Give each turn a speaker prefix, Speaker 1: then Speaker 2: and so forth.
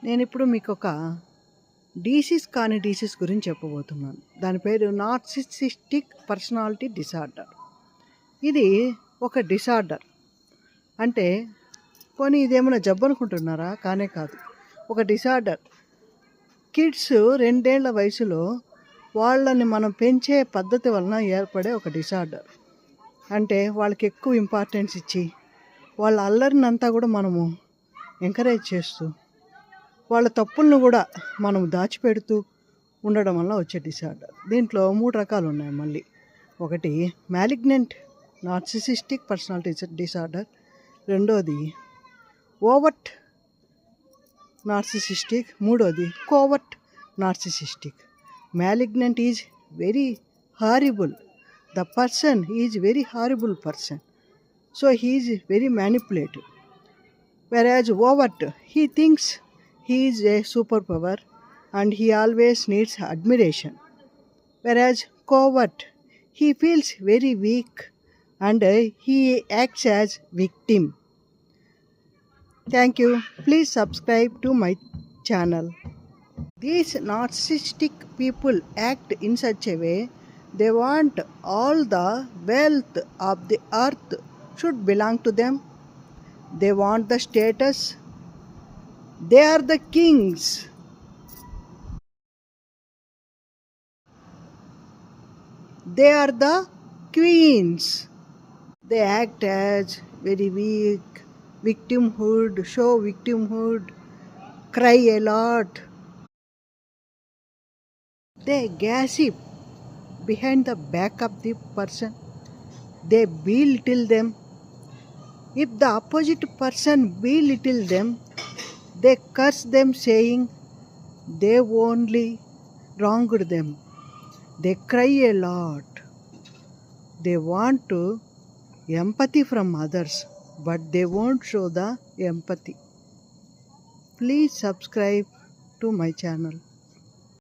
Speaker 1: నేనిప్పుడు మీకొక డిసీజ్ గురించి చెప్పబోతున్నాను. దాని పేరు నార్సిసిస్టిక్ పర్సనాలిటీ డిసార్డర్. ఇది ఒక డిసార్డర్. అంటే పోనీ ఇదేమైనా జబ్బు అనుకుంటున్నారా? కానే కాదు. ఒక డిసార్డర్. కిడ్స్ 2 ఏళ్ల వయసులో వాళ్ళని మనం పెంచే పద్ధతి వలన ఏర్పడే ఒక డిసార్డర్. అంటే వాళ్ళకి ఎక్కువ ఇంపార్టెన్స్ ఇచ్చి వాళ్ళ అల్లరినంతా కూడా మనము ఎంకరేజ్ చేస్తూ వాళ్ళ తప్పులను కూడా మనం దాచిపెడుతూ ఉండడం వల్ల వచ్చే డిసార్డర్. దీంట్లో 3 రకాలు ఉన్నాయి మళ్ళీ. ఒకటి మ్యాలిగ్నెంట్ నార్సిసిస్టిక్ పర్సనాలిటీ డిసార్డర్, రెండోది ఓవర్ట్ నార్సిసిస్టిక్, మూడోది covert narcissistic. Malignant is very horrible. The person is very horrible person. So he is very manipulative. Whereas overt, he thinks he is a superpower and he always needs admiration. Whereas covert, he feels very weak and he acts as victim. Thank you. Please subscribe to my channel. These narcissistic people act in such a way they want all the wealth of the earth should belong to them. They want the status. They are the kings. They are the queens. They act as very weak, show victimhood, cry a lot. They gossip behind the back of the person. They belittle them. If the opposite person belittle them, they curse them saying they only wronged them. They cry a lot. They want to empathy from others, but they won't show the empathy. Please subscribe to my channel.